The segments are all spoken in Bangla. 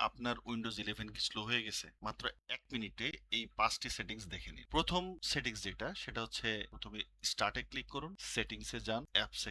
আপনার উইন্ডোজ 11 কি স্লো হয়ে গেছে? মাত্র ১ মিনিটে এই ৫ টি সেটিংস দেখে নিন। প্রথম সেটিংস যেটা সেটা হচ্ছে প্রথমে স্টার্ট এ ক্লিক করুন, সেটিংস এ যান, অ্যাপস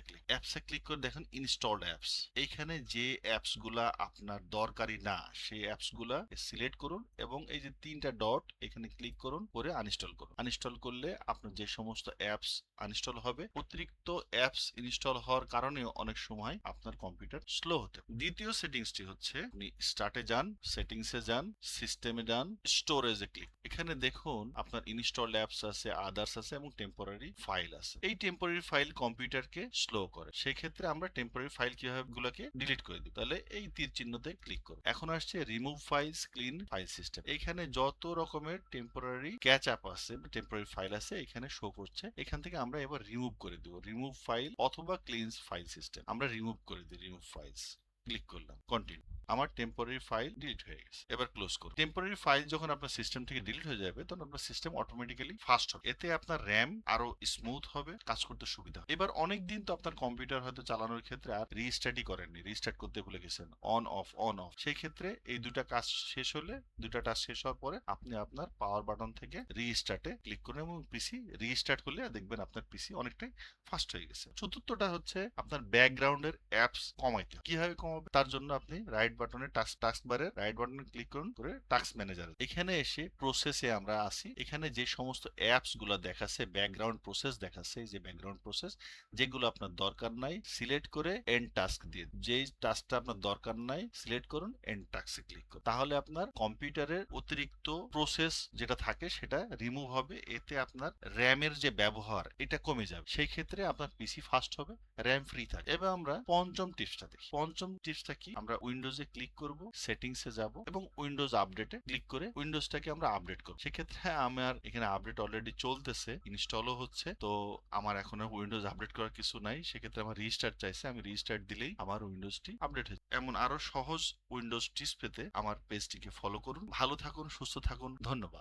এ ক্লিক করে দেখুন ইনস্টলড অ্যাপস। এইখানে যে অ্যাপস গুলা আপনার দরকারি না সেই অ্যাপস গুলা সিলেক্ট করুন এবং এই যে ৩টা ডট এখানে ক্লিক করুন করে আনইনস্টল করুন। আনইনস্টল করলে আপনার যে সমস্ত অ্যাপস আনইনস্টল হবে, অতিরিক্ত অ্যাপস ইনস্টল হওয়ার কারণে অনেক সময় আপনার কম্পিউটার স্লো হতে পারে। দ্বিতীয় সেটিংসটি হচ্ছে আপনি স্টার্টে যান, সেটিংসে যান, সিস্টেমে যান, স্টোরেজে ক্লিক। এখানে দেখুন আপনার ইনস্টলড অ্যাপস আছে, আদার্স আছে এবং টেম্পোরারি ফাইল আছে। এই টেম্পোরারি ফাইল কম্পিউটারকে স্লো করে। সেই ক্ষেত্রে আমরা টেম্পোরারি ফাইল কিভাবে গুলোকে ডিলিট করে দিই, তাহলে এই তীর চিহ্নতে ক্লিক করুন। এখন আসছে remove files, clean file system. এখানে যত রকমের টেম্পোরারি ক্যাচ আপ আছে, টেম্পোরারি ফাইল আছে এখানে শো করছে। এখান থেকে আমরা এবার রিমুভ করে দিব, রিমুভ ফাইল অথবা ক্লিনস ফাইল সিস্টেম। আমরা রিমুভ করে দিই, রিমুভ ফাইলস ক্লিক করলাম, কন্টিনিউ। আমার টেম্পোরারি ফাইল ডিলিট হয়ে গেছে। এবার ক্লোজ করুন। টেম্পোরারি ফাইল যখন আপনার সিস্টেম থেকে ডিলিট হয়ে যাবে তখন আপনার সিস্টেম অটোমেটিক্যালি ফাস্ট হবে। এতে আপনার র্যাম আরো স্মুথ হবে, কাজ করতে সুবিধা হবে। এবার অনেক দিন তো আপনার কম্পিউটার হয়তো চালানোর ক্ষেত্রে আর রিস্টার্টই করেননি, রিস্টার্ট করতে ভুলে গেছেন, অন অফ অন অফ। সেই ক্ষেত্রে এই দুটা কাজ শেষ হলে, দুটা টাস্ক শেষ হওয়ার পরে আপনি আপনার পাওয়ার বাটন থেকে রিস্টার্টে ক্লিক করুন এবং পিসি রিস্টার্ট করলে দেখবেন আপনার পিসি অনেকটাই ফাস্ট হয়ে গেছে। চতুর্থটা হচ্ছে আপনার ব্যাকগ্রাউন্ডের অ্যাপস কমাইতে হবে। কিভাবে কমাবে? তার জন্য আপনি রাইট বাটনে টাস্ক বারে রাইট বাটনে ক্লিক করুন করে টাস্ক ম্যানেজার। এখানে এসে প্রসেসে আমরা আসি। এখানে যে সমস্ত অ্যাপস গুলো দেখাচ্ছে, ব্যাকগ্রাউন্ড প্রসেস দেখাচ্ছে, এই যে ব্যাকগ্রাউন্ড প্রসেস, যেগুলো আপনার দরকার নাই সিলেক্ট করে এন্ড টাস্ক দিয়ে, যেই টাস্কটা আপনার দরকার নাই সিলেক্ট করুন, এন্ড টাস্কে ক্লিক করুন। তাহলে আপনার কম্পিউটারের অতিরিক্ত প্রসেস যেটা থাকে সেটা রিমুভ হবে। এতে আপনার র্যামের যে ব্যবহার এটা কমে যাবে। সেই ক্ষেত্রে আপনার পিসি ফাস্ট হবে, র্যাম ফ্রি থাকে। এবার আমরা পঞ্চম টিপসটা দেখি। পঞ্চম টিপসটা কি? আমরা উইন্ডোজে ক্লিক করব, সেটিংসে যাব এবং উইন্ডোজ আপডেটে ক্লিক করে উইন্ডোজটাকে আমরা আপডেট করব। সেক্ষেত্রে আমার এখানে আপডেট অলরেডি চলতেছে, ইনস্টলও হচ্ছে। তো আমার এখন উইন্ডোজ আপডেট করার কিছু নাই। সেক্ষেত্রে আমার রিস্টার্ট চাইছে, আমি রিস্টার্ট দিলেই আমার উইন্ডোজটি আপডেট হয়ে যাবে। এমন আরো সহজ উইন্ডোজ টিপস পেতে আমার পেজটিকে ফলো করুন। ভালো থাকুন, সুস্থ থাকুন, ধন্যবাদ।